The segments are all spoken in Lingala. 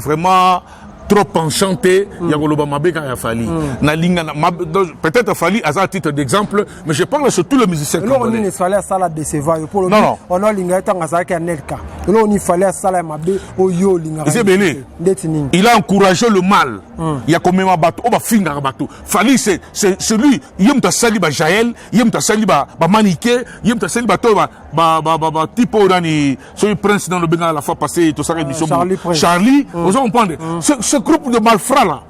vraiment trop enchanté, peut-être Fali à titre d'exemple, mais je parle surtout le musicien congolais. Il a encouragé le mal. Il y a comme un bateau, Fali c'est celui, il y a sali ba Jaël, il y a sali ba Maniké, il y a sali ba type celui prince dans le Bénin la fois passée, tout ça émission Charlie, vous comprenez? Ce groupe de malfrats là,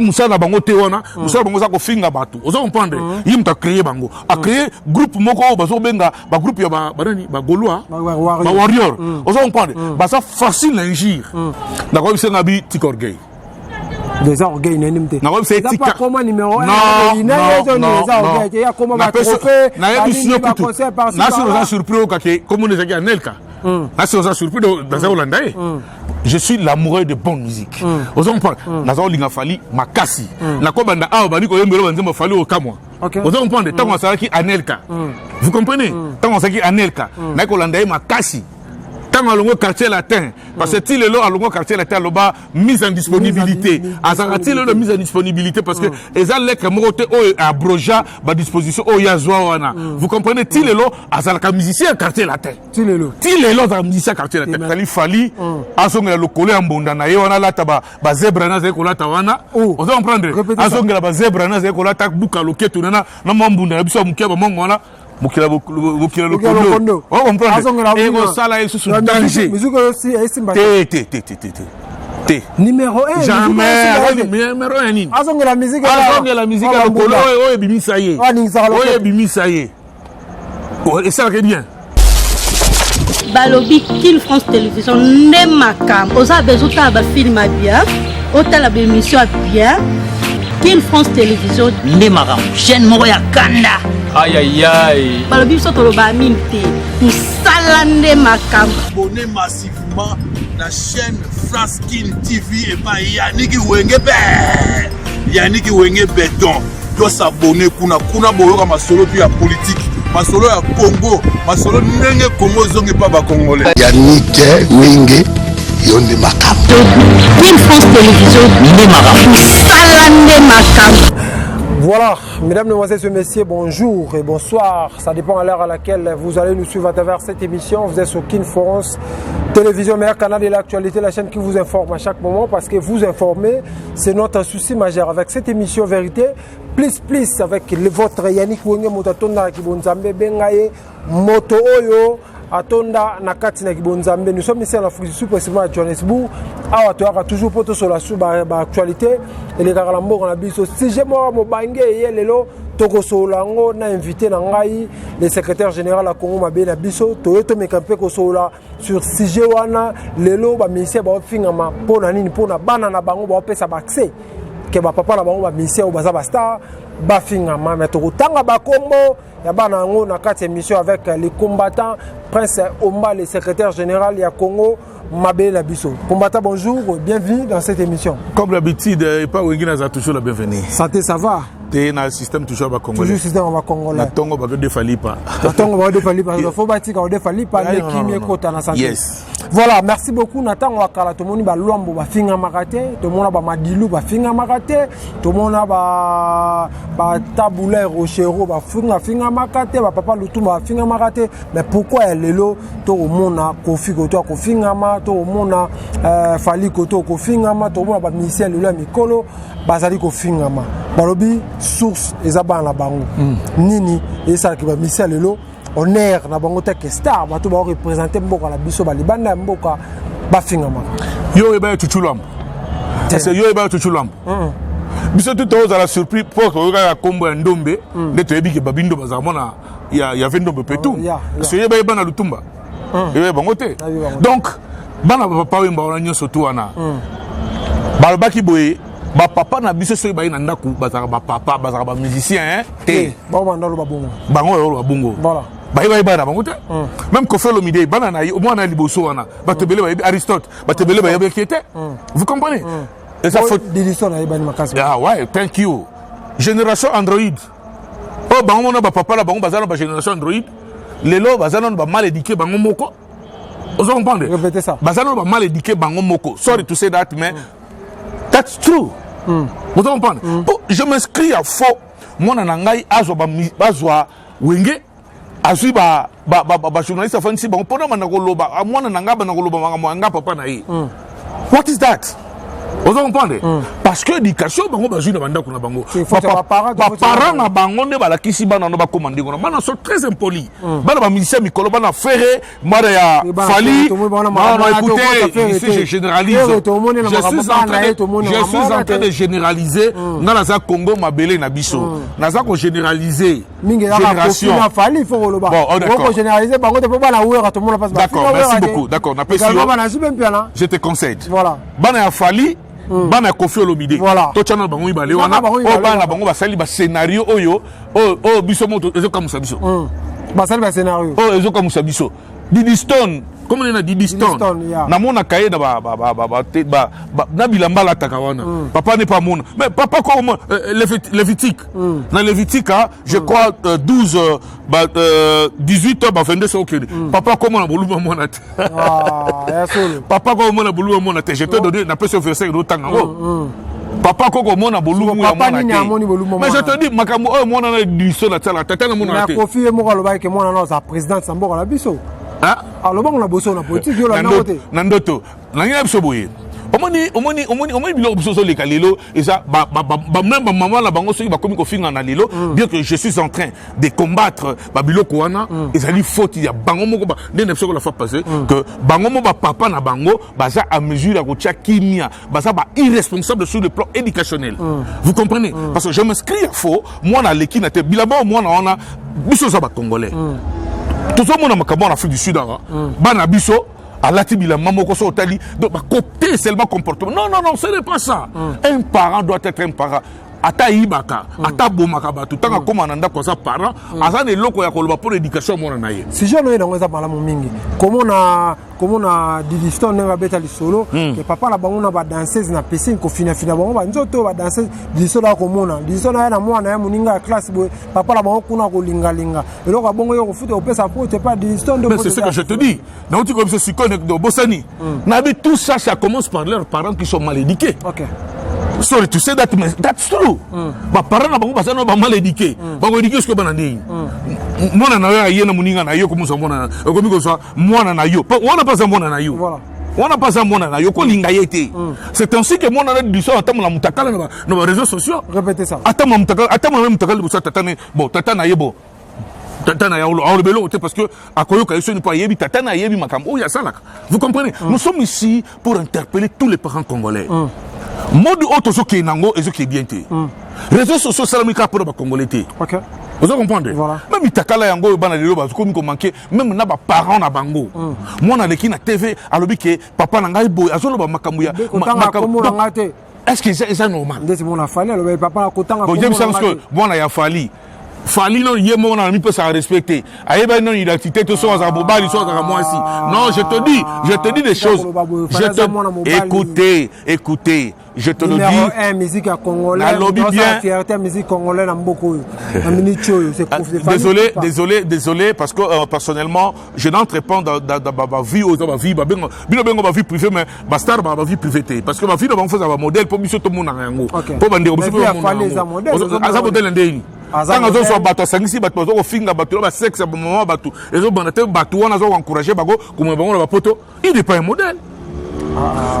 Moussa na bango teona, Moussa bango zako finga batu. Vous comprenez? Il m'a créé bango, a créé groupe moko bazo benga, ba groupe ya ba Gaulois, ba warrior. Vous comprenez? Ba ça facile l'injure. D'accord, c'est nabi tikorgay. Des orgueils n'animés. Non, c'est pas comment numéro 1. Non. Je suis l'amoureux de bonne musique. Vous comprenez? Nazo linga fali makasi. Na ko banda awa bani ko yembelo banzema fali o kamwa. Vous comprenez? Tant on s'arrête Anelka. Vous comprenez? Tant on s'arrête Anelka. Na ko landaye makasi. Tant à longo quartier latin, parce que s'il est là à longo quartier latin, là mise en disponibilité. À s'arrêter là mise en disponibilité parce que les allèques moté à broja ba disposition au yazwana. Vous comprenez? S'il est là à s'arrêter musicien quartier latin. S'il est là à musicien quartier latin. Kali fali à son le collé en bonda na yona la taba ba zebra na zeko la tawana. On va comprendre. À son la ba zebra na zeko la tak buka loketu na na mbunda biso mukia ba mongona. Bukila Lokondo. On comprend. Et on sala est sous danger. Numéro 1. Jamais. Numéro 1. Azonga la musique. Azonga la musique. Lokolo oye bimisaye. Oye bimisaye. Et ça va bien. Balobi Kin France Télévision ne makam. Oza bezuta ba film bien. Ota la émission bien. Kin France Télévision ne makam. Chaîne moko ya kanda. Aïe aïe aïe. Balobi so to ba minté. Salande makam. Abonnez massivement la chaîne France Kin TV et pas Yannick Wengebe. Yannick Wengebe donc doit s'abonner kuna boyoka masolo puis la politique. Masolo ya Congo, masolo ndenge Congo zongi pa ba congolais. Yannick Wenge yonde makam. Kin France Télévision ne makam. Salande makam. Voilà, mesdames, mesdemoiselles et messieurs, bonjour et bonsoir. Ça dépend à l'heure à laquelle vous allez nous suivre à travers cette émission. Vous êtes sur Kin France Télévision, meilleur canal de l'actualité, la chaîne qui vous informe à chaque moment parce que vous informer, c'est notre souci majeur. Avec cette émission Vérité, plus avec votre Yannick Wenge Motatonda Kibonzambe Bengaye Moto Oyo Atonda Nakati Nakibonzambe. Nous sommes ici à l'Afrique du Sud, précisément à Johannesburg. Ah, tu as toujours pour sur la actualité. Et les Karalambo, on a vu ce sujet. Moi, mon bangé, lelo, Toko Solango, n'a invité Nangaï, le secrétaire général à Congo, Mabé Nabiso, Toyoto Mekampe Kosola, sur sujet wana, lelo, ba ministère, ba fingama, pona nini, pona banana bango, ba pesa baxé. Que ba papa la bango, ba ministère, ba zabasta, ba fingama, mais Toko Tanga ba Kombo, ya bana ngo na 4 émissions avec les combattants, Prince Omba, le secrétaire général, ya Congo, Mabé Nabiso. Combattant, bonjour, bienvenue dans cette émission. Comme d'habitude, pas Wengina a toujours la bienvenue. Santé, ça va? T'es dans le système toujours à Congolais. Toujours système à Congolais. La tongo va défalir pas. La tongo va défalir pas. Il faut bâtir quand on défalit pas les qui côté na santé. Yes. Voilà, merci beaucoup Nathan Wakala. Tout le monde ba luambo ba finga makate, tout le monde ba madilu ba finga makate, tout le monde ba taboulaire rochero ba finga makate, ba papa lutumba ba finga makate. Mais pourquoi lelo to o mona kofi ko to ko finga ma to o mona fali ko to ko finga ma to o mona ba ministère lelo mikolo bazali ko finga ma. Balobi source ezaba na bango nini esa ki ba misia lelo honneur na bango te que star bato ba représenter mboka la biso ba libanda mboka ba fingama yo eba tuchulam c'est yo eba tuchulam biso tout aux à la surprise pour que ya kombo ya ndombe de to ebiki babindo bazamona ya vendombe petu c'est yo eba na lutumba yo bango te donc bana papa wemba ona nyoso tu wana balbaki boye ba papa na biso so ba ina ndaku bazaka ba papa bazaka ba musicien hein te ba mandalo ba bongo bango yo ba bongo voilà ba na bango te même ko fait le midi bana na au moins na liboso wana ba tebele ba Aristote ba tebele ba yabe qui était vous comprenez et ça faut d'édition na ba makasi ah ouais thank you génération Android oh bango na ba papa la bango bazala ba génération Android lelo bazana ba mal éduqué bango moko. Vous comprenez? Répétez ça. Bazana ba mal éduqué bango moko. Sorry to say that, mais that's true. Vous comprenez? Je m'inscris à faux. Moi nangai azwa wenge azwi ba journaliste fancy ba pona manakoloba moi nanga banakoloba manga papa na ye. What is that? Vous comprenez? Parce que l'éducation bango bazwi na banda kuna bango. Parents na bango ne balakisi bana no ba commander kuna. Bana sont très impolis. Bana ba musicien mikolo bana frère mara ya Fali. Non écoutez, ici je généralise. Je suis en train de généraliser. Ngana za Congo mabele na biso. Naza ko généraliser. Génération. Fali faut le ba. Bon, on généraliser bango te pas la ouer tout le monde passe. D'accord, merci beaucoup. D'accord, na pesio. Je te concède. Voilà. Bana ya Fali bana Kofi Olomide to channel bango ibale wana o bana bango basali ba scénario oyo o biso moto ezoka musabiso basali ba scénario ezoka musabiso Didi Stone comme on a Didi Stone na mona kaye na ba na bilamba la takawana papa n'est pas mon mais papa comme Lévitique na Lévitique je crois 12 18 heures 22 heures papa comment na boluma mona papa comment na boluma mona je te donner na peut verser d'autant papa koko mona boluma mona mais je te dis makambo o mona na diso na tala tata na mona te na Kofi mo ko loba ke mona na sa président Samboko la biso alors bon on a bossé on a politique yo la note nandoto nanga biso boye omoni bilo biso le kalelo et ça même maman la bango so ba komi ko finga na lelo bien que je suis en train de combattre babilo koana et ali faute ya bango moko ba ndene biso ko la fois passé que bango mo ba papa na bango baza à mesure ya ko tia kimia baza ba irresponsable sur le plan éducationnel vous comprenez parce que je m'inscris à faux moi na leki na te bilabo moi na ona biso ça ba congolais tout ça mon makambo en Afrique du Sud bana biso alati bilamba moko so otali donc côté seulement comportement non ce n'est pas ça un parent doit être un parent ata ibaka ata bomaka batu tanga koma nanda ko sa parent azane loko ya koloba pour l'éducation mona na ye si je no ina ngeza malamu mingi comment na Didi Stone nga beta lisolo que papa la bango na ba danseuse na piscine ko fina bango ba nzoto ba danseuse Didi Stone ko mona Didi Stone na mwana ya muninga classe boy papa la bango kuna ko linga eloko bongo yo ko futa opesa pote pas Didi Stone mais c'est ce que je te dis na tu comme ce sikone de Bosani na bi tout ça commence par leurs parents qui sont mal éduqués. OK. Sorry to say that, but that's true. Ba parents na bango basana ba mal éduqué. Bango éduqué ce que banandi. Mwana na yo ayena muninga na yo ko muso mwana. Ko mi ko so mwana na yo. Wana pas mwana na yo. Voilà. Wana pas mwana na yo ko linga yete. C'est ainsi que mwana na diso atamu la mutakala na ba réseaux sociaux. Répétez ça. Atamu mutakala bu sa tatane. Bon, tatana yebo. Tatana ya le belo parce que akoyoka yeso ni pas yebi tatana yebi makam. Oh ya salaka. Vous comprenez? Nous sommes ici pour interpeller tous les parents congolais. Mode auto so ki nango ezo ki bien te. Réseaux sociaux salamika pour ba congolais te. OK. Vous comprenez? Voilà. Même itakala yango bana lelo ba ko mi ko manquer même na ba parents na bango. Moi na leki na TV alobi ke papa na ngai boy azolo ba makambu ya makambu na ngate. Est-ce que c'est normal? Ndesi mona fali alobi papa na kotanga ko. Bon, j'aime ça parce que moi ya fali. Fali non yemo na mi peut ça respecter. Ayeba non identité to so za bobali so za moi si. Non, je te dis des choses. Écoutez, je te le dis. Numéro 1 musique congolaise. La lobby bien. Fierté musique congolaise na mboko. Désolé parce que personnellement, je n'entre pas dans ma vie ma vie privée mais bastar ma vie privée parce que ma vie on fait un modèle pour biso to mona yango. Pour bande on modèle ndeni. Quand on soit bateau sangisi bateau zo finga bateau ba sexe ba maman bateau ezo banate bateau wana zo encourager bago comme bango ba poto il n'est pas un modèle.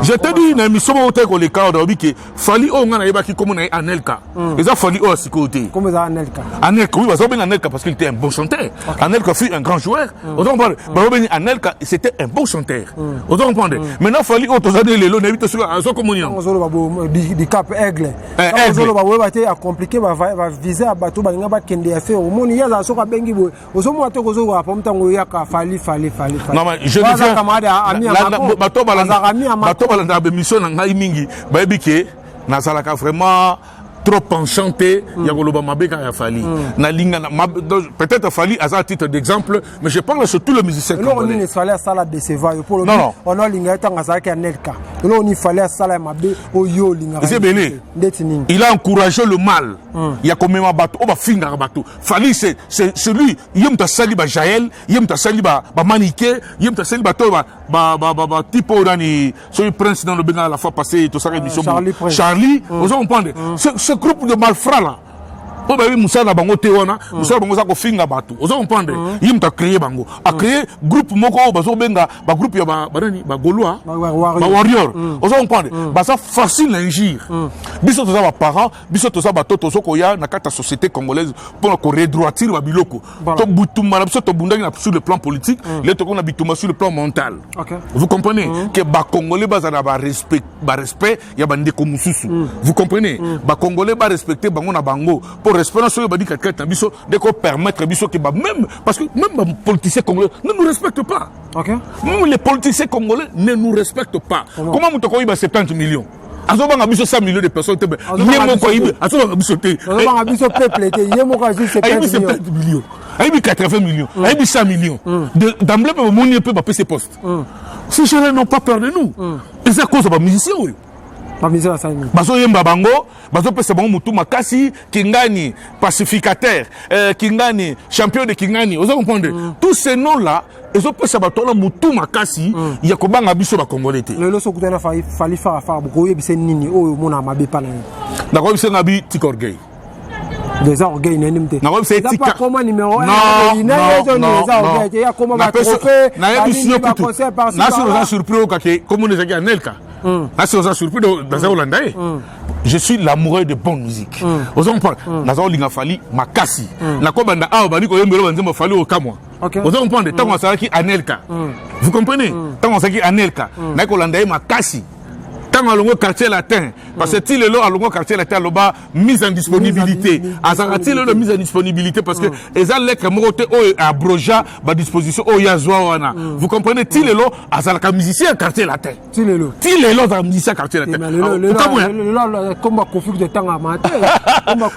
Je te dis na émission au teko le cadre que fali o ngana yeba ki comme na Anelka eza fali o sikoté comme ça Anelka oui parce que Anelka parce qu'il était un bon chanteur. Anelka fut un grand joueur on comprend Anelka c'était un bon chanteur on comprend maintenant fali o tozane lelo na bito sur azo comme ni on ba di cap aigle on ba weba te a compliqué va viser à bateau ba ngaba kende affaire au moni ya za so ka bengi bo ozo mo ateko zo wa pomtango ya ka fali non mais je dis bato balanda be mission na ngai mingi ba ebike na salaka vraiment trop enchanté ya koloba mabeka ya Fally na linga peut-être Fally à un titre d'exemple mais je parle surtout le musicien congolais. Il fallait ça la décevoir pour non on a linga tanga ça qui Nelka il fallait ça la mabe o yo linga c'est belé il a encouragé le mal il y a comme un bateau on va finir un bateau Fally c'est celui yem ta sali ba Jaël yem ta sali ba maniqué yem ta sali ba to ba type orani ce prince dans le Bénin la fois passée tout ça émission Charlie vous comprenez ce groupe de malfrats là on va Moussa na bango teona Moussa bango za ko finga batu vous comprenez yim ta créer bango a créer groupe moko bazo benga ba groupe ya ba nani ba Gaulois ba warrior vous comprenez ba ça facile injure biso to za ba parents biso to za ba toto soko ya na kata société congolaise pour ko redroitir ba biloko to butuma na biso to bundaki sur le plan politique les to ko na bituma sur le plan mental vous comprenez que ba congolais ba za na ba respect ya ba ndeko mususu vous comprenez ba congolais ba respecter bango na bango l'espérance de permettre que même parce que même les politiciens congolais ne nous respectent pas. Même les politiciens congolais ne nous respectent pas. Comment nous avons 70 millions? Nous avons 100 millions de personnes. Nous avons 80 millions, 100 millions. D'emblée, on peut pas ces postes. Ces gens n'ont pas peur de nous. Et c'est à cause des musiciens. Bazo yemba bango, bazo pesa bango mutu makasi, Kingani, pacificateur, Kingani, champion de Kingani. Vous comprenez? Tous ces noms-là, ils ont pesa batola mutu makasi, il y a kobanga biso ba congolais. Le loso kutana fali faire beaucoup yebise nini o mona mabe pana. D'accord, c'est nabi tikorgei. Des orgueils n'importe. Non, c'est pas comment numéro 1. Non. Il y a comment va trophée. Na surpris au kake, comme on les a dit en Nelka. Je suis l'amoureux de bonne musique. Vous comprenez? Nazo linga Fally makasi. Na ko banda awa bani ko yembelo banzema Fally au kamwa. Vous comprenez? Tango salaki Anelka. Vous comprenez? Tango salaki Anelka. Na ko landa makasi. Tant à longo quartier latin, parce que s'il est là à longo quartier latin, là mise en disponibilité. À Zaratil le mise en disponibilité parce que les lettres moté à broja à disposition au yazwana. Vous comprenez? S'il est là à Zalaka musicien quartier latin. S'il est là dans musicien quartier latin. Comme conflit de temps à matin.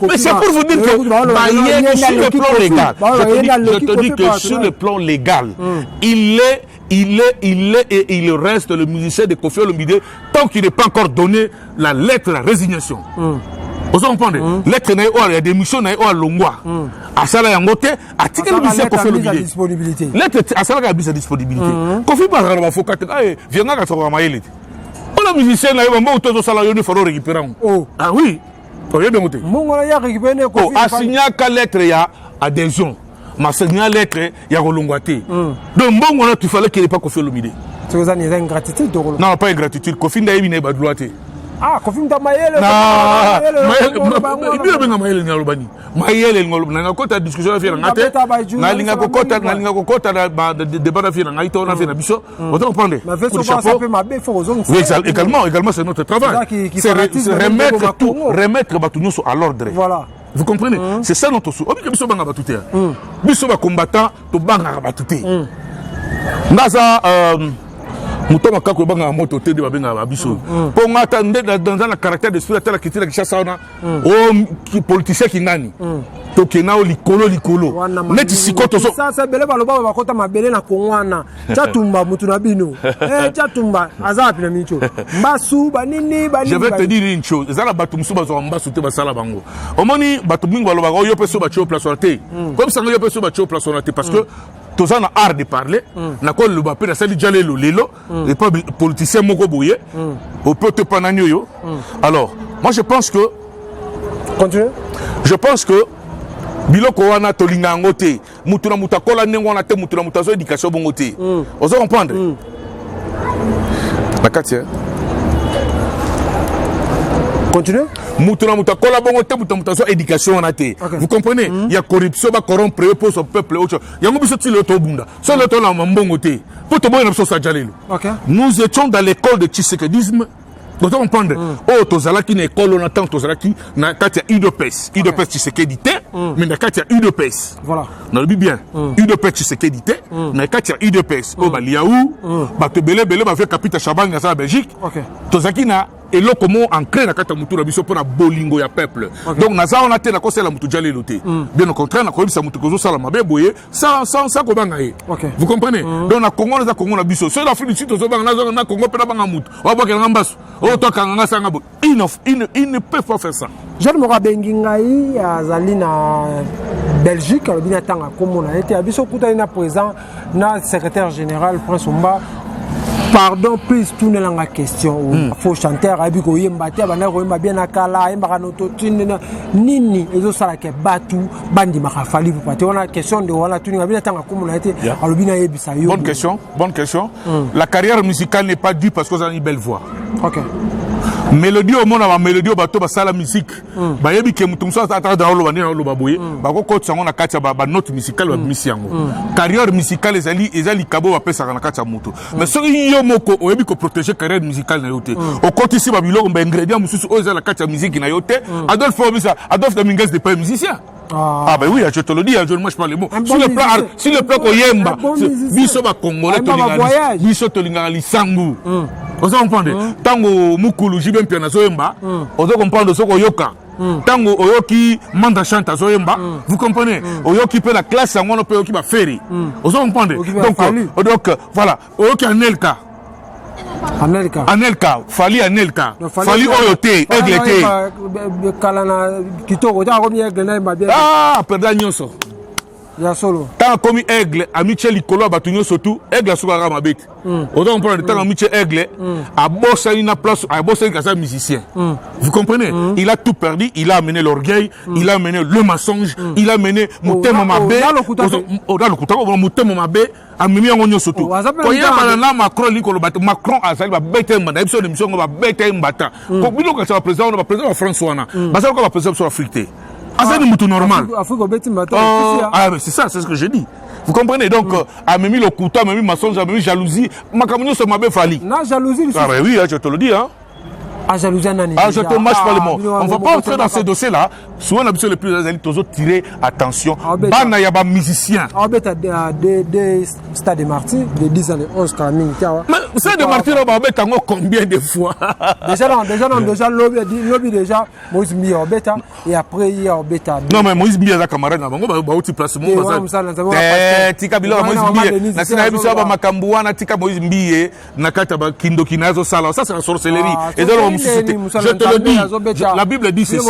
Mais c'est pour vous dire que sur le plan légal, je te dis que sur le plan légal, il reste le musicien de Koffi Olomide tant qu'il n'est pas encore donné la lettre de résignation. Vous comprenez? Lettre il y a des missions à Longwa. À Sala Yangote, à ticket le musicien Koffi Olomide. Lettre à Sala Yangote disponibilité. Koffi Olomide faut que viens à faire Maël. On a musicien là, on va autour de Sala Yangote, il faut récupérer. Ah oui. Vous avez bien noté. A signé quelle lettre il y a adhésion. Ma signal lettre, il y a Rolongwate. Donc, bon, il fallait qu'il n'y ait pas Koffi Olomide. C'est une ingratitude de Rolongwate. Non, pas ingratitude. Koffi Olomide n'est pas de droite. Ah, Koffi Olomide Maël. Maël, on a une discussion à faire. Également, c'est notre travail. C'est remettre tout à l'ordre. Voilà. Vous comprenez? C'est ça notre souci. Obi biso banga batute. Biso ba combattant to banga batute. Ngaza mutoma kako banga moto te de banga biso. Pour ngata dans un caractère de spirit la kitila kishasa ona o politicien kingani. To kenao likolo. Neti sikoto so. Ça bele baloba ba kota mabele na kongwana. Chatumba mutu na bino. Chatumba azapi na micho. Mbasu banini. Je vais te dire une chose. Ezala batu musuba zo mbasu te basala bango. Omoni batu mingo baloba yo peso ba cho place orate. Comme ça yo peso ba cho place orate parce que tout ça na art de parler, na ko le ba pe na sali jale lo lelo et pas politicien moko boye. Au peut te pananyo yo. Alors, moi je pense que continue. Je pense que biloko wana tolinga ngote mutuna mutakola nengo na te mutuna mutazo éducation bongo te. Ozo comprendre? Bakati continue. Mutuna mutakola bongo te mutuna mutazo éducation na te. Vous comprenez? Il y a corruption ba corrompre pour son peuple autre. Yango biso ti le to bunda. So le to na mbongo te. Pour te boye na biso sa jalelo. Nous étions dans l'école de Tshisekidisme. Vous comprenez? Oh, tozalaki na école on attend tozalaki na katia UDPS. UDPS Tshisekedi te, mais na katia UDPS. Voilà. On le dit bien. UDPS Tshisekedi te, na katia UDPS. Oh ba liaou, ba te belé ba fait capita Chaban na sa Belgique. Tozalaki na et là comment ancré na kata mutu na biso pour na bolingo ya peuple. Donc naza on a té na ko sala mutu jale loté. Bien au contraire na ko bisa mutu ko sala mabe boye sans ko banga ye. Vous comprenez? Donc na Congo na Congo na biso. Sur l'Afrique du Sud to banga na Congo pe na banga mutu. O ba ke ngambaso. O to kanga sanga bo. Il ne peut pas faire ça. Jean Morabengi ngai azali na Belgique, le bien tanga comme on a été abiso kuta ina présent na secrétaire général Prince Omba. Pardon, please, tout n'est pas question. Faut chanter, abiko yemba, tia bana yemba bien akala, yemba kanoto tine nini, ezo sala ke batu, bandi makafali pour pati. On a question de voilà, tout n'est pas comme on a été. Alobina yebisa yo. Bonne question, bonne question. La carrière musicale n'est pas due parce que vous avez une belle voix. Ok. Mélodie au monde a mélodie au bateau basa la musique ba yebi ke mutum so ata dans lo bani lo baboye ba ko ko tsango na katia ba note musicale ba misiango carrière musicale ezali kabo ba pesa na katia mutu mais so yo moko o yebi ko protéger carrière musicale na yote o koti si ba biloko ba ingrédients mususu o ezala katia musique na yote Adolphe Obisa Adolphe Dominguez n'est pas musicien. Ah ben oui, je te le dis, je ne mange pas les mots. Sur le plan Koyemba, biso ba Congolais tolinga, biso tolinga lisangu. Vous comprenez? Tango mukulu jibem piana zoyemba, vous comprenez ce yoka. Tango oyoki manda chanta zoyemba, vous comprenez? Oyoki pe la classe ngona pe oyoki ba feri. Vous comprenez? Donc voilà, oyoki Anelka. Anelka, Fali Anelka, Fali Oyote, Eglete. Ah, perdant nyonso. Ya solo. Tant comme aigle, a Michel Licolo, Batunyo surtout, aigle a souvent ramabet. Autant prendre le temps à Michel aigle, à bosser une place, à bosser un musicien. Vous comprenez? Il a tout perdu, il a amené l'orgueil, il a amené le mensonge, il a amené Moutem Mabé, Moutem Mabé, a mis en oignon surtout. Quand il y a Macron, Macron a sali, va bêter un mandat, il va bêter un bâtard. Quand il va président, on va président François, parce qu'on va président sur l'Afrique. Ah, c'est une mouton normal. Ah, c'est ça, c'est ce que j'ai dit. Vous comprenez? Donc, a mis le couteau, a mis mensonge, a mis jalousie. Ma caméra, ça m'a bien fallu. Non, jalousie. Ah, ben oui, je te le dis, hein. Ah, jalousie, ah, je te mâche pas le mot. On ne va pas entrer dans ces dossiers-là. Souvent, on a besoin de plus d'amis, tous autres tirer attention. Bana yaba musicien. Ah, ben, t'as des stades de martyrs, de 10 ans, de 11 caramines. Mais, stade de martyrs, on va mettre combien de fois? Déjà, lobby, déjà, Moïse Mia, bêta, et après, il y a bêta. Non, mais Moïse Mia, la camarade, on va aussi placer mon Tika Bilo, Moïse Mia, Nasina Ebisa, Makambouana, Tika Moïse Mia, Nakata, Kindokinazo, Sala, ça c'est la sorcellerie. Et donc, je te le dis, la Bible dit ceci.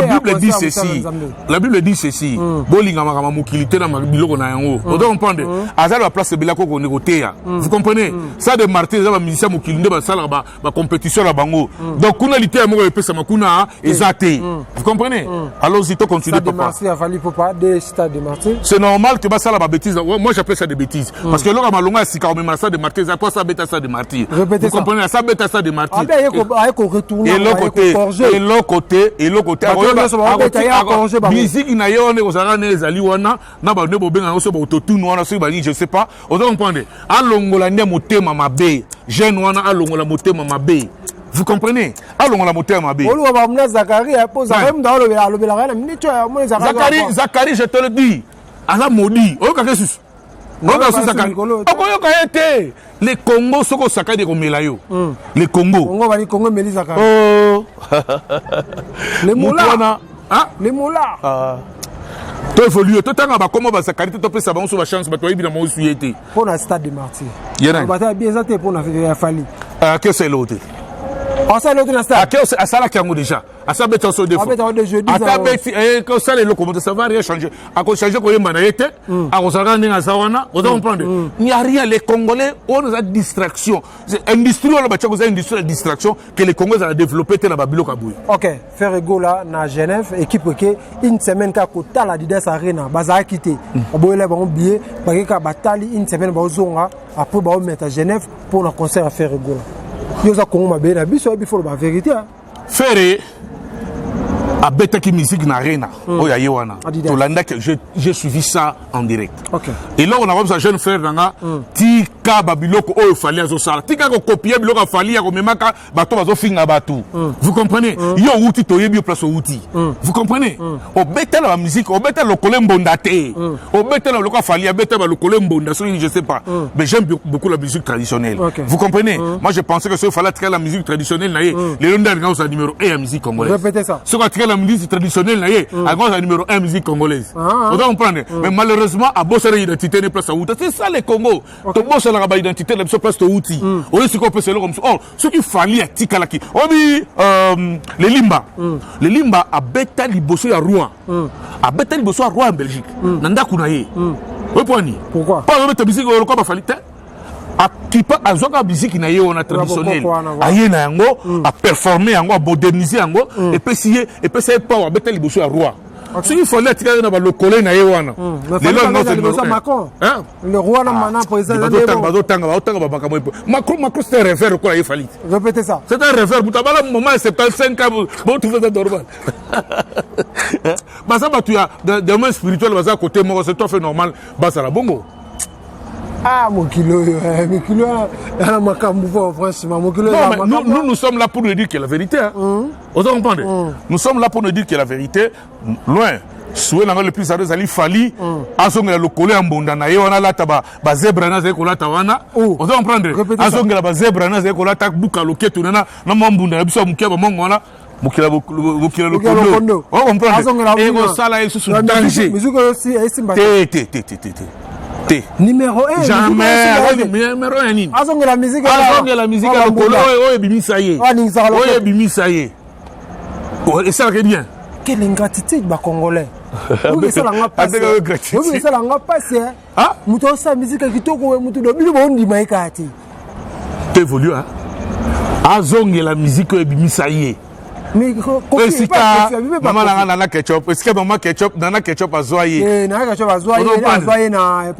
La Bible dit ceci. La Bible dit ceci. Bolinga makama mukilité na biloko na yango. Vous comprenez? Azal la place belako ko négoter. Vous comprenez? Ça de martyrs za ba musicien mukilinde ba sala ba compétition la bango. Donc kuna lité mo ko pesa makuna ezate. Vous comprenez? Allons-y to continuer papa. C'est normal que ba sala ba bêtises. Moi j'appelle ça des bêtises parce que loka malonga sika on met ça de martyrs, ça pas ça bêta ça de martyrs. Vous comprenez? Ça bêta ça de martyrs. Et l'autre côté, musique na yo ne ozala ne ezali wana na ba ne bobenga oso ba autotune wana so ba je sais pas. Vous comprenez? Alongola ne motema mabe, jeune wana alongola motema mabe. Vous comprenez? Alongola motema mabe. Zacharie, je te le dis. Ala maudit. O ka Jesus. Les Congo sont au Sakai de Romelayo. Les Congo. Oh. Les moulins. Les moulins. Tu évolues. Tu as comment va Sakari, tu peux savoir sur la chance, tu as bien mon suété. Pour un stade de martyrs. Il y a un bien zanté pour la fallu. Qu'est-ce que c'est l'autre? On sait l'autre instant. À ça là qui a déjà. À ça bête sur des fois. À ta bête quand ça les locaux ça va rien changer. À cause changer quoi yemba na été. À cause ça n'a sawana. Vous comprenez? Il n'y a rien les Congolais on a distraction. C'est industrie là ba tchako industrie de distraction que les Congolais ont développé te na babilo kabouy. OK, Ferrego là na Genève équipe que une semaine ka kota la Didas Arena baza quitté. Aboyela ba on billet ba ka batali une semaine ba zonga après ba on mettre à Genève pour un concert à Ferrego. Nous avons la vérité. Ferré, à Betaki musique na arena oh ya yewana to landa que j'ai suivi ça en direct. Et là on a comme ça jeune frère nanga tika babiloko oh fallait azo sala tika ko copier biloko fallait ko memaka bato bazo finga bato. Vous comprenez? Yo outi to yebi place outi. Vous comprenez? O beta la musique o beta le kolembonda te. O beta le loko fallait beta le kolembonda je sais pas. Mais j'aime beaucoup la musique traditionnelle. Vous comprenez? Moi je pensais que ce fallait tirer la musique traditionnelle là les londa nga numéro 1 la musique congolaise. Répétez ça. Ce qu'on tirer la musique traditionnelle là à numéro 1 musique congolaise. Vous comprenez? Mais malheureusement à bosser l'identité ne place à outi. C'est ça les Congo. To bosser la identité la place to outi. On est ce qu'on peut se le comme ça. Oh, ce qu'il fallait à tikalaki. Obi les limba a beta liboso ya roi. A beta liboso ya roi en Belgique. Nanda kunaye. Pourquoi? Pas de musique au quoi falite. A qui pas a zoka musique na ye on a traditionnel. A ye na yango a performer yango a moderniser yango et puis essayer pas a beta liboso ya roi. Ce qu'il fallait tirer na ba le collé na ye wana. Le roi na mana président Macron c'est un référent quoi il fallait. Répétez ça. C'est un référent mutabala moment 75 ans bon tout fait normal. Bah ça tu as des moments spirituels bah ça côté moi c'est tout à fait normal bah ça la bongo. Ah mon kilo la makambo franchement mon kilo nous sommes là pour nous dire que la vérité hein. Vous comprenez? Nous sommes là pour nous dire que la vérité loin soué na le plus à ali fali azongela le collé en bonda na ye wana lata ba zebra na ze ko lata wana vous comprenez? Azongela ba zebra na ze ko lata buka loketu na mambunda biso mukia ba mongo wana mukila le kondo on comprend et on sala et sous danger numéro 1 jamais numéro 1 nini azongela musique le kolo oye bimisa ye oye bimisa ye et ça va bien quelle ingratitude ba congolais oui ça langa passe oui ça langa passe ah muto sa musique kitoko muto do bili bondi maikati t'évolue hein azongela musique oye bimisa ye mais maman nana ketchup est-ce que maman ketchup nana ketchup azoye nana ketchup azoye na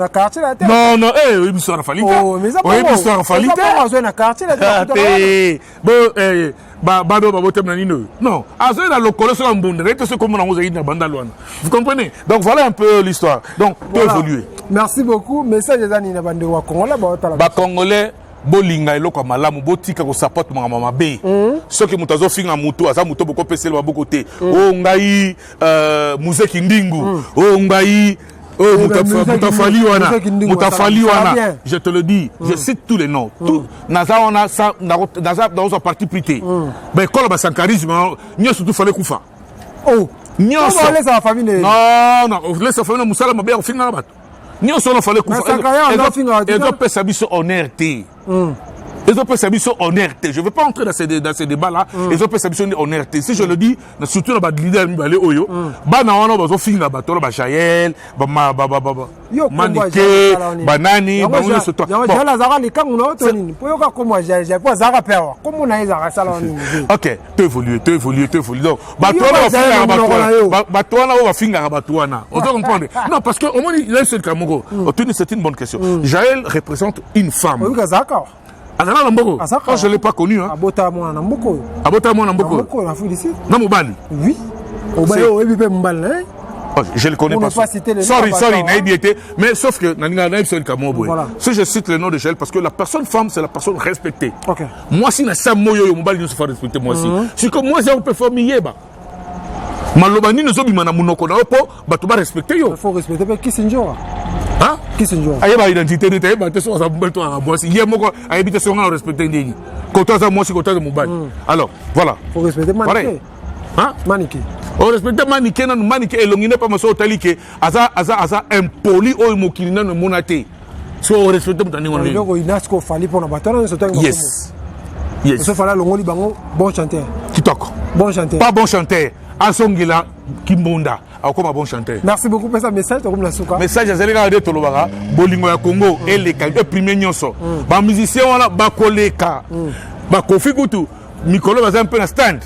quartier la tête non oui biso na falite oui biso na falite azoye na quartier la tête bado babotem na nino non azoye na lokolo so mbonde rete ce comme na ngoza na banda lwana vous comprenez donc voilà un peu l'histoire donc peut évoluer. Merci beaucoup message ezani na bande wa Congolais ba Congolais bolinga eloko malamu botika ko support mama mabe soki mutazo finga mutu aza mutu boko pesela baboko te o ngai muzeki ndingu o ngai mutafali wana je te le dis je cite tous les noms tout naza wana ça dans sa partie prité ben kola ba sankarisme nyo surtout fallait kufa oh nyo ça laisse la famille non laisse la famille musala mabe ko finga bato nyo solo fallait kufa et donc pesa biso honneur te ils ont fait ça honnête. Je ne veux pas entrer dans ces débats-là. Ils ont fait ça honnête. Si je le dis, surtout dans les leaders, Oyo, Banana, ils ont fini la bataille, Jaël, Maniké, Banani, ok, tu évolues. Donc, Batouana va finir à Batouana. On doit comprendre. Non, parce que au moins, il a c'est une bonne question. Jaël représente une femme. Je ne l'ai pas connu. Abota-moi na mboko. Na Félicie. Na Mobali. Oui. Je le connais pas. Sorry, mais sauf que si je cite le nom de Jaël, parce que la personne femme, c'est la personne respectée. Moi, si na Samoyo Mobali ne se fait respecter, moi aussi. Si comme moi, j'ai un peu formé. Malobani nous oblige à monoko na opo, batuba respecter yo. Il faut respecter qui Sinjora. Hein? Qui Sinjora. Aye ba identité de te ba te so za mbelto na boisi. Ye moko aye bité so na respecter ndingi. Kota za moi si kota de Mobali. Alors, voilà. Faut respecter Maniké. Hein? Maniké. On respecte Maniké na Maniké elongine pas maso talike aza impoli o mokili na monate. So on respecte mutani ngone. Ndoko inasko fali pour na batana so tango. Yes. So fala longoli bango bon chanteur. Kitoko. Bon chanteur. Pas bon chanteur. Asongila Kimbonda akoma bon chanteur. Merci beaucoup pour ça message comme la souka. Message azalika de tolobaka bolingo ya Congo et les premier nyonso. Ba musicien wana ba koleka. Ba Kofi Kutu Mikolo baza un peu na stand.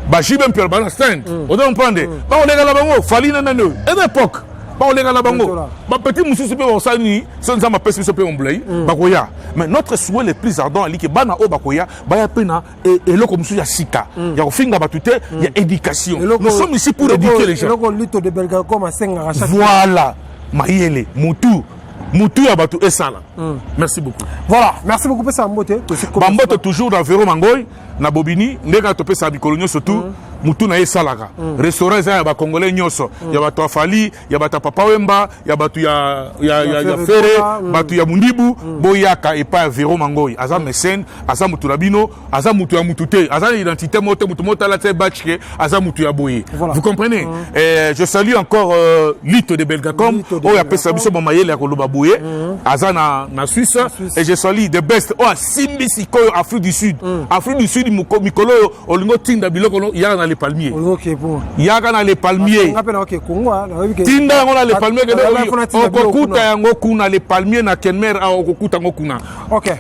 Ba Jibem Pierre ba na stand. On doit comprendre. Ba on est là bango fali na nano. À l'époque pas olenga na bango ba petit mususu pe osani sans ma pèse pe omblay bakoya mais notre souhait le plus ardent ali ke bana o bakoya ba ya pena et eloko mususu ya sika ya kofinga batute ya éducation nous sommes ici pour éduquer les gens eloko lito de belga comme senga chaque voilà mayele mutu ya batu esala merci beaucoup voilà merci beaucoup pesa mbote bambote toujours dans Véro Mangoy na Bobini ndeka to pesa bikolonyo surtout mutu na esalaka restaurant za ba congolais nyoso ya batu afali ya batu papa wemba ya batu ya fere batu ya mundibu boyaka epa ya Véro Mangoy aza mécène aza mutu labino aza mutu ya mutute aza identité mote mutu motala te batchke aza mutu ya boye vous comprenez je salue encore Lito de Belgacom o ya pesa biso mamayele ya koloba boye aza na Suisse et je salue the best o simbi sikoyo Afrique du Sud mikolo olingo tinda biloko ya na les palmiers ya kana les palmiers tinda ngona les palmiers okokuta yango kuna les palmiers na Kenmer a okokuta ngo kuna. OK.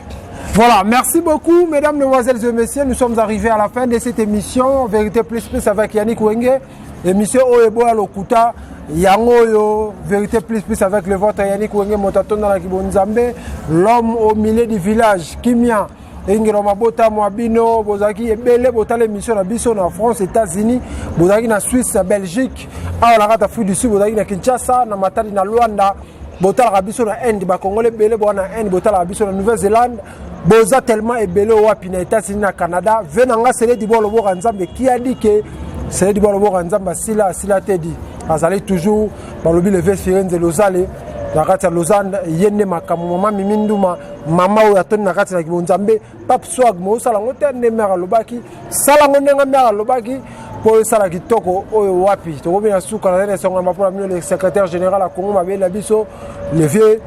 Voilà, merci beaucoup mesdames, mesdemoiselles et messieurs, nous sommes arrivés à la fin de cette émission Vérité plus plus avec Yannick Wenge, émission Oyebo à Lokuta Yangoyo, Vérité plus plus avec le vôtre Yannick Wenge Motaton dans la Kibonzambe, l'homme au milieu du village Kimia. Ingero mabota mwabino bozaki ebele botale mission na biso na France, États-Unis, bozaki na Suisse, na Belgique, a la rata Afrique du Sud, bozaki na Kinshasa, na Matadi na Luanda, botala biso na Inde, ba Congolais ebele bo na Inde, botala biso na Nouvelle-Zélande, boza tellement ebele wapi na États-Unis na Canada, venanga sele di bolo bo Nzambe qui a dit que sele di bolo bo Nzambe sila tedi. Azali toujours balobi le vers Firenze Lozale. La kati ya Lausanne yende makamu mama miminduma mama oyo atoni na kati na Kibonzambe Pape Swag mo sala ngote ne mera lobaki sala ngonenga mera lobaki po sala kitoko oyo wapi to komi na suka na nene songa mapola le secrétaire général à Congo mabe la biso le vieux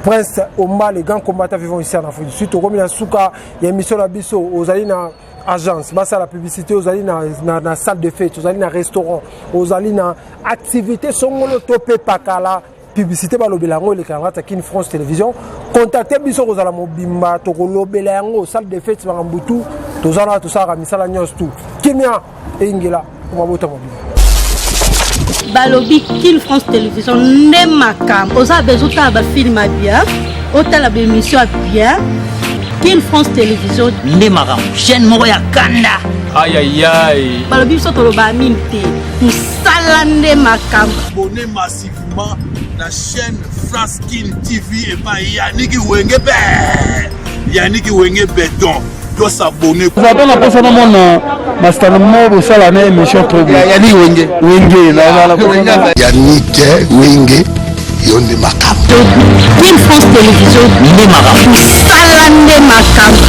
prince Omba les grands combattants vivant ici en Afrique du Sud to komi na suka ya mission la biso ozali na agence basa la publicité ozali na salle de fête ozali na restaurant ozali na activité songolo topé pakala publicité balobela ngo le camarade Kin France Télévision contactez biso kozala mobimba to kolobela yango salle de fête bangambutu tozana to sara misala nyos tout kimia engela mabota mobimba balobi Kin France Télévision ne makam oza bezuta ba film bien otala ba émission bien Kin France Télévision ne makam chaîne moko ya kanda aïe aïe aïe balobi so to ba minte musala ne makam abonnez massivement la chaîne Flaskin TV et pas Yannick Wenge Béton. Doit s'abonner. Vous avez la personne à mon master Mobo Salame, émission trop bien. Yannick Wenge. Yannick Wenge, Yonde Makam. Kin France Télévision ne makam musala ne makam